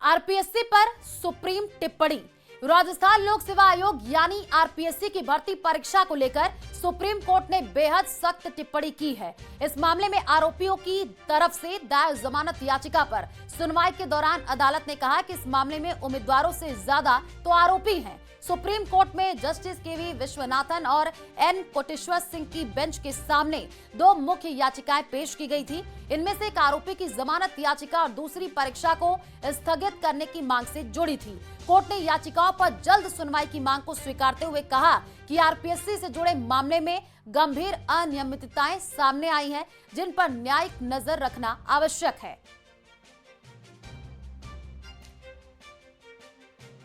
RPSC पर supreme टिप्पणी। राजस्थान लोक सेवा आयोग यानी आरपीएससी की भर्ती परीक्षा को लेकर सुप्रीम कोर्ट ने बेहद सख्त टिप्पणी की है। इस मामले में आरोपियों की तरफ से दायर जमानत याचिका पर सुनवाई के दौरान अदालत ने कहा कि इस मामले में उम्मीदवारों से ज्यादा तो आरोपी हैं। सुप्रीम कोर्ट में जस्टिस केवी विश्वनाथन और एन कोटेश्वर सिंह की बेंच के सामने दो मुख्य याचिकाएं पेश की गई थी। इनमें से एक आरोपी की जमानत याचिका और दूसरी परीक्षा को स्थगित करने की मांग से जुड़ी थी। कोर्ट ने याचिकाओं पर जल्द सुनवाई की मांग को स्वीकारते हुए कहा कि आरपीएससी से जुड़े मामले में गंभीर अनियमितताएं सामने आई हैं, जिन पर न्यायिक नजर रखना आवश्यक है।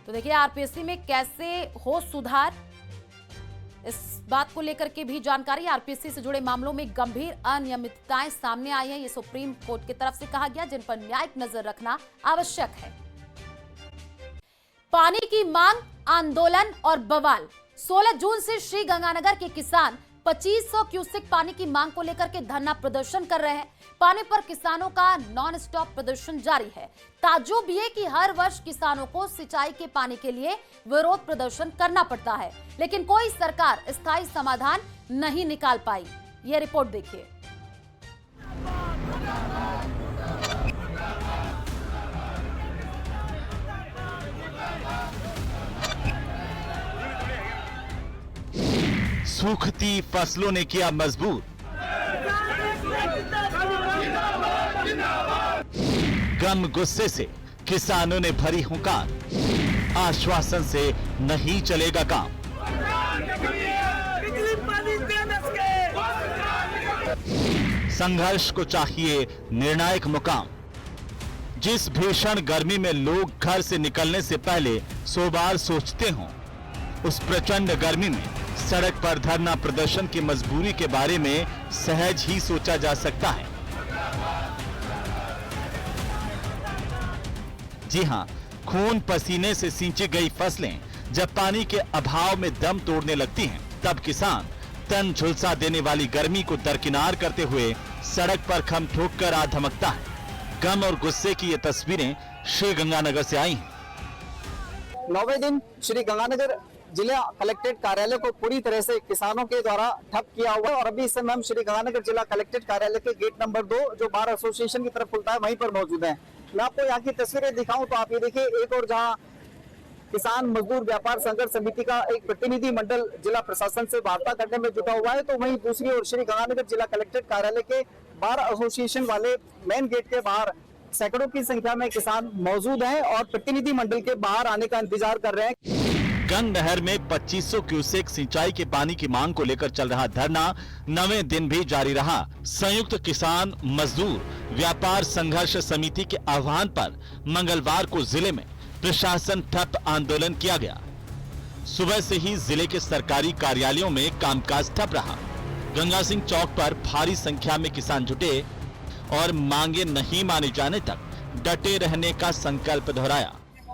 तो देखिए आरपीएससी में कैसे हो सुधार, इस बात को लेकर के भी जानकारी। आरपीएससी से जुड़े मामलों में गंभीर अनियमितताएं सामने आई हैं, ये सुप्रीम कोर्ट की तरफ से कहा गया, जिन पर न्यायिक नजर रखना आवश्यक है। पानी की मांग, आंदोलन और बवाल। 16 जून से श्री गंगानगर के किसान 2500 क्यूसेक पानी की मांग को लेकर के धरना प्रदर्शन कर रहे हैं। पानी पर किसानों का नॉन स्टॉप प्रदर्शन जारी है। ताज्जुब ये कि हर वर्ष किसानों को सिंचाई के पानी के लिए विरोध प्रदर्शन करना पड़ता है, लेकिन कोई सरकार स्थायी समाधान नहीं निकाल पाई। ये रिपोर्ट देखिए। सूखती फसलों ने किया मजबूर, गम गुस्से से किसानों ने भरी हुंकार, आश्वासन से नहीं चलेगा काम। संघर्ष को चाहिए निर्णायक मुकाम। जिस भीषण गर्मी में लोग घर से निकलने से पहले 100 बार सोचते हों, उस प्रचंड गर्मी में सड़क पर धरना प्रदर्शन की मजबूरी के बारे में सहज ही सोचा जा सकता है। जी हां, खून पसीने से सींची गई फसलें जब पानी के अभाव में दम तोड़ने लगती हैं, तब किसान तन झुलसा देने वाली गर्मी को दरकिनार करते हुए सड़क पर खम ठोक कर आ धमकता है। गम और गुस्से की ये तस्वीरें श्री गंगानगर से आई हैं। 9वें दिन श्री गंगानगर जिला कलेक्ट्रेट कार्यालय को पूरी तरह से किसानों के द्वारा ठप किया हुआ है और अभी इस समय हम श्री गंगानगर जिला कलेक्ट्रेट कार्यालय के गेट नंबर 2 जो बार एसोसिएशन की तरफ खुलता है वहीं पर मौजूद हैं। मैं आपको यहाँ की तस्वीरें दिखाऊं तो आप ये देखिए, एक और जहाँ किसान मजदूर व्यापार संघर्ष समिति का एक प्रतिनिधि मंडल जिला प्रशासन से वार्ता करने में जुटा हुआ है, तो वहीं दूसरी ओर श्री गंगानगर जिला कलेक्ट्रेट कार्यालय के बार एसोसिएशन वाले मेन गेट के बाहर सैकड़ों की संख्या में किसान मौजूद हैं और प्रतिनिधि मंडल के बाहर आने का इंतजार कर रहे हैं। गंग नहर में 2500 क्यूसेक सिंचाई के पानी की मांग को लेकर चल रहा धरना 9वें दिन भी जारी रहा। संयुक्त किसान मजदूर व्यापार संघर्ष समिति के आह्वान पर मंगलवार को जिले में प्रशासन ठप आंदोलन किया गया। सुबह से ही जिले के सरकारी कार्यालयों में कामकाज ठप रहा। गंगा सिंह चौक पर भारी संख्या में किसान जुटे और मांगे नहीं माने जाने तक डटे रहने का संकल्प दोहराया।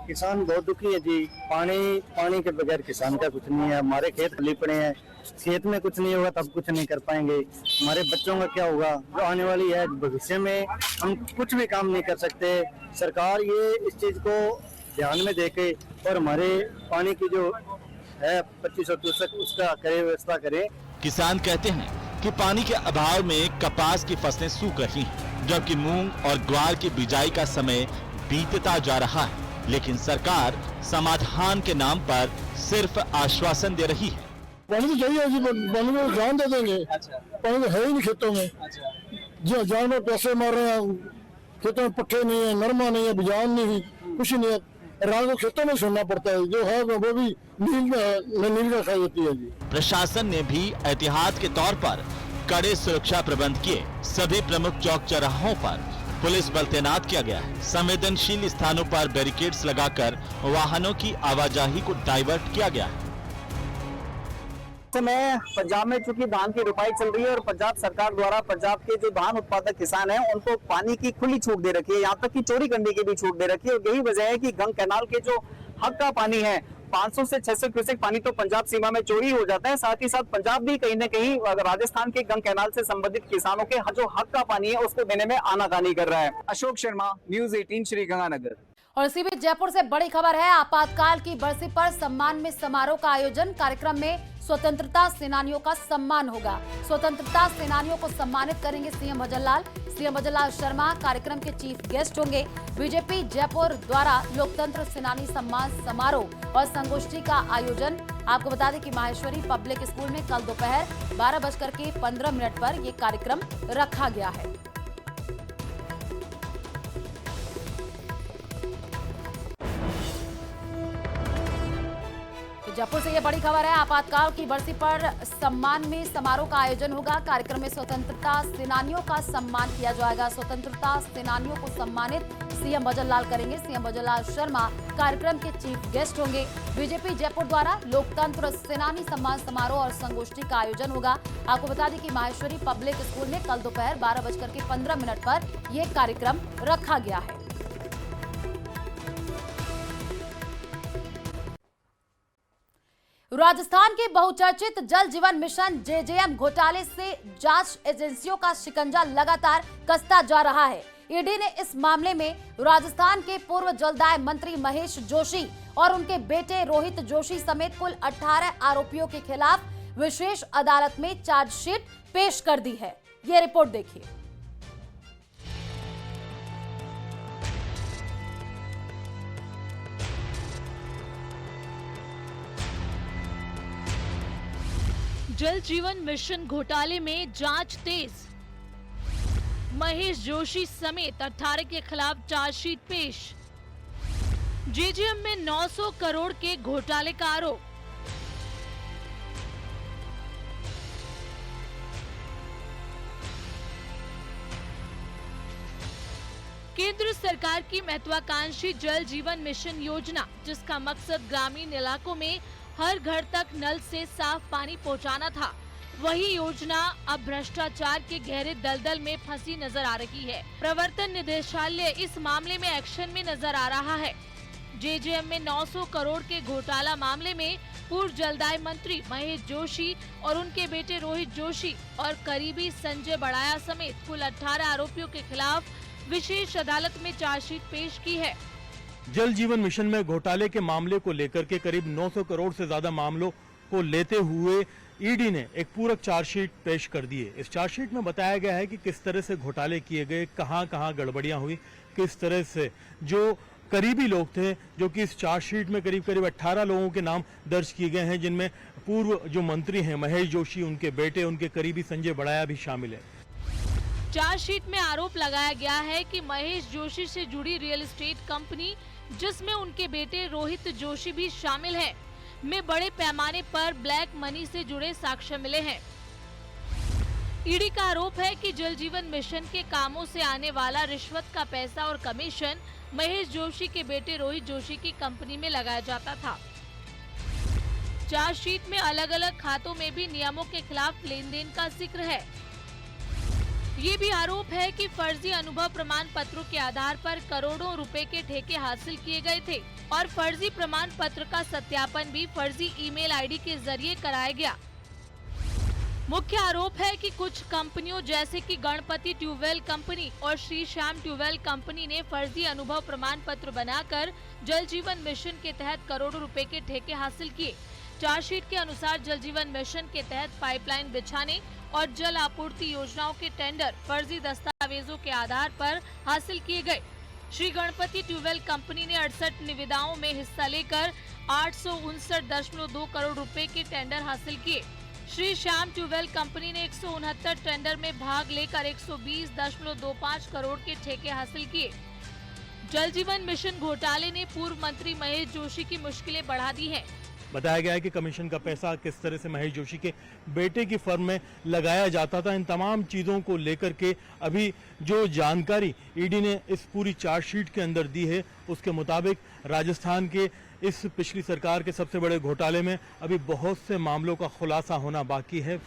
किसान बहुत दुखी है जी। पानी के बगैर किसान का कुछ नहीं है। हमारे खेत खाली पड़े हैं, खेत में कुछ नहीं होगा तब कुछ नहीं कर पाएंगे। हमारे बच्चों का क्या होगा जो आने वाली है भविष्य में, हम कुछ भी काम नहीं कर सकते। सरकार ये इस चीज को ध्यान में देके और हमारे पानी की जो है 2500 क्यूसेक उसका करे, व्यवस्था करे। किसान कहते हैं कि पानी के अभाव में कपास की फसलें सूख रही हैं, जबकि मूंग और ग्वार की बिजाई का समय बीतता जा रहा है, लेकिन सरकार समाधान के नाम पर सिर्फ आश्वासन दे रही है। पानी तो चाहिए जी, पानी में जान दे देंगे। पानी तो है ही नहीं खेतों में। जो जानवर पैसे मार रहे हैं, खेतों में पट्टे नहीं है, नरमा नहीं है, बिजान नहीं, कुछ नहीं है। रात को खेतों में सोना पड़ता है, जो है वो भी नील का खाई होती है जी। प्रशासन ने भी एहतियात के तौर पर कड़े सुरक्षा प्रबंध किए। सभी प्रमुख चौक चौराहों पर पुलिस बल तैनात किया गया है। संवेदनशील स्थानों पर बैरिकेड्स लगाकर वाहनों की आवाजाही को डाइवर्ट किया गया है। समय पंजाब में चूंकि धान की रुपाई चल रही है और पंजाब सरकार द्वारा पंजाब के जो धान उत्पादक किसान हैं उनको पानी की खुली छूट दे रखी है, यहाँ तक कि चोरी करने की भी छूट दे रखी है। और यही वजह है कि गंग कैनाल के जो हक का पानी है 500 से 600 क्यूसेक पानी तो पंजाब सीमा में चोरी हो जाता है। साथ ही साथ पंजाब भी कहीं न कहीं राजस्थान के गंग कैनाल से संबंधित किसानों के जो हक का पानी है उसको देने में आनाकानी कर रहा है। अशोक शर्मा, न्यूज़ 18 श्री गंगानगर। और इसी बीच जयपुर से बड़ी खबर है। आपातकाल की बरसी पर सम्मान में समारोह का आयोजन। कार्यक्रम में स्वतंत्रता सेनानियों का सम्मान होगा। स्वतंत्रता सेनानियों को सम्मानित करेंगे सीएम भजनलाल। सीएम भजनलाल शर्मा कार्यक्रम के चीफ गेस्ट होंगे। बीजेपी जयपुर द्वारा लोकतंत्र सेनानी सम्मान समारोह और संगोष्ठी का आयोजन। आपको बता दें कि माहेश्वरी पब्लिक स्कूल में कल दोपहर 12:15 पर यह कार्यक्रम रखा गया है। जयपुर से ये बड़ी खबर है। आपातकाल की बरसी पर सम्मान में समारोह का आयोजन होगा। कार्यक्रम में स्वतंत्रता सेनानियों का सम्मान किया जाएगा। स्वतंत्रता सेनानियों को सम्मानित सीएम भजनलाल करेंगे। सीएम भजनलाल शर्मा कार्यक्रम के चीफ गेस्ट होंगे। बीजेपी जयपुर द्वारा लोकतंत्र सेनानी सम्मान समारोह और संगोष्ठी का आयोजन होगा। आपको बता दें कि माहेश्वरी पब्लिक स्कूल में कल दोपहर 12:15 पर यह कार्यक्रम रखा गया है। राजस्थान के बहुचर्चित जल जीवन मिशन जेजेएम घोटाले से जांच एजेंसियों का शिकंजा लगातार कसता जा रहा है। ईडी ने इस मामले में राजस्थान के पूर्व जलदाय मंत्री महेश जोशी और उनके बेटे रोहित जोशी समेत कुल 18 आरोपियों के खिलाफ विशेष अदालत में चार्जशीट पेश कर दी है। ये रिपोर्ट देखिए। जल जीवन मिशन घोटाले में जांच तेज। महेश जोशी समेत 18 के खिलाफ चार्जशीट पेश। जेजेएम में 900 करोड़ के घोटाले का आरोप। केंद्र सरकार की महत्वाकांक्षी जल जीवन मिशन योजना, जिसका मकसद ग्रामीण इलाकों में हर घर तक नल से साफ पानी पहुंचाना था, वही योजना अब भ्रष्टाचार के गहरे दलदल में फंसी नजर आ रही है। प्रवर्तन निदेशालय इस मामले में एक्शन में नजर आ रहा है। जेजेएम में 900 करोड़ के घोटाला मामले में पूर्व जलदाय मंत्री महेश जोशी और उनके बेटे रोहित जोशी और करीबी संजय बड़ाया समेत कुल 18 आरोपियों के खिलाफ विशेष अदालत में चार्जशीट पेश की है। जल जीवन मिशन में घोटाले के मामले को लेकर के करीब 900 करोड़ से ज्यादा मामलों को लेते हुए ईडी ने एक पूरक चार्जशीट पेश कर दी है। इस चार्जशीट में बताया गया है कि किस तरह से घोटाले किए गए, कहां गड़बड़ियां हुई, किस तरह से जो करीबी लोग थे, जो कि इस चार्जशीट में करीब 18 लोगों के नाम दर्ज किए गए हैं, जिनमें पूर्व जो मंत्री हैं महेश जोशी, उनके बेटे, उनके करीबी संजय बड़ाया भी शामिल है। चार्जशीट में आरोप लगाया गया है कि महेश जोशी से जुड़ी रियल एस्टेट कंपनी, जिसमें उनके बेटे रोहित जोशी भी शामिल हैं, में बड़े पैमाने पर ब्लैक मनी से जुड़े साक्ष्य मिले हैं। ईडी का आरोप है कि जल जीवन मिशन के कामों से आने वाला रिश्वत का पैसा और कमीशन महेश जोशी के बेटे रोहित जोशी की कंपनी में लगाया जाता था। चार्जशीट में अलग अलग खातों में भी नियमों के खिलाफ लेन देन का जिक्र है। ये भी आरोप है कि फर्जी अनुभव प्रमाण पत्रों के आधार पर करोड़ों रुपए के ठेके हासिल किए गए थे और फर्जी प्रमाण पत्र का सत्यापन भी फर्जी ईमेल आईडी के जरिए कराया गया। मुख्य आरोप है कि कुछ कंपनियों जैसे कि गणपति ट्यूबवेल कंपनी और श्री श्याम ट्यूबवेल कंपनी ने फर्जी अनुभव प्रमाण पत्र बनाकर जल जीवन मिशन के तहत करोड़ों रुपए के ठेके हासिल किए। चार्जशीट के अनुसार जल जीवन मिशन के तहत पाइपलाइन बिछाने और जल आपूर्ति योजनाओं के टेंडर फर्जी दस्तावेजों के आधार पर हासिल किए गए। श्री गणपति ट्यूबवेल कंपनी ने 68 निविदाओं में हिस्सा लेकर 859.2 करोड़ रुपए के टेंडर हासिल किए। श्री श्याम ट्यूबवेल कंपनी ने 169 टेंडर में भाग लेकर 120.25 करोड़ के ठेके हासिल किए। जल जीवन मिशन घोटाले ने पूर्व मंत्री महेश जोशी की मुश्किलें बढ़ा दी हैं। बताया गया है कि कमीशन का पैसा किस तरह से महेश जोशी के बेटे की फर्म में लगाया जाता था। इन तमाम चीज़ों को लेकर के अभी जो जानकारी ईडी ने इस पूरी चार्जशीट के अंदर दी है, उसके मुताबिक राजस्थान के इस पिछली सरकार के सबसे बड़े घोटाले में अभी बहुत से मामलों का खुलासा होना बाकी है।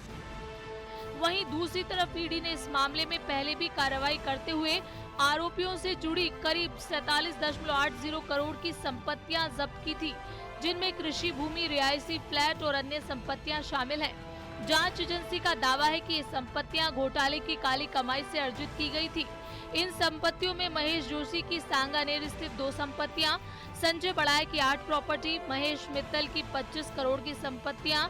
वहीं दूसरी तरफ ईडी ने इस मामले में पहले भी कार्रवाई करते हुए आरोपियों से जुड़ी करीब 47.80 करोड़ की संपत्तियां जब्त की थी, जिनमें कृषि भूमि, रिहायशी फ्लैट और अन्य संपत्तियां शामिल हैं। जांच एजेंसी का दावा है कि ये संपत्तियां घोटाले की काली कमाई से अर्जित की गई थी। इन संपत्तियों में महेश जोशी की सांगानेर स्थित 2 संपत्तियां, संजय बड़ाई की 8 प्रॉपर्टी, महेश मित्तल की 25 करोड़ की संपत्तियां,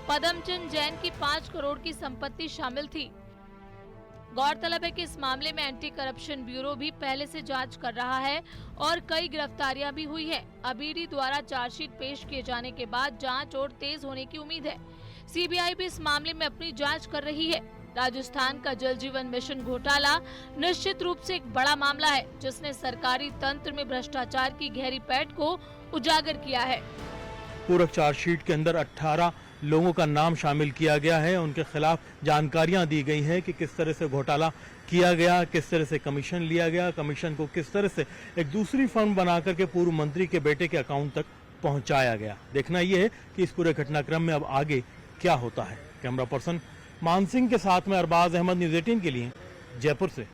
पदमचंद जैन की 5 करोड़ की संपत्ति शामिल थी। गौरतलब है कि इस मामले में एंटी करप्शन ब्यूरो भी पहले से जांच कर रहा है और कई गिरफ्तारियां भी हुई है। अब ईडी द्वारा चार्जशीट पेश किए जाने के बाद जांच और तेज होने की उम्मीद है। सीबीआई भी इस मामले में अपनी जांच कर रही है। राजस्थान का जल जीवन मिशन घोटाला निश्चित रूप से एक बड़ा मामला है, जिसने सरकारी तंत्र में भ्रष्टाचार की गहरी पैठ को उजागर किया है। पूरक चार्जशीट के अंदर 18 लोगों का नाम शामिल किया गया है। उनके खिलाफ जानकारियां दी गई हैं कि किस तरह से घोटाला किया गया, किस तरह से कमीशन लिया गया, कमीशन को किस तरह से एक दूसरी फर्म बनाकर के पूर्व मंत्री के बेटे के अकाउंट तक पहुंचाया गया। देखना यह है कि इस पूरे घटनाक्रम में अब आगे क्या होता है। कैमरा पर्सन मान सिंह के साथ में अरबाज अहमद, न्यूज़ 18 के लिए जयपुर से।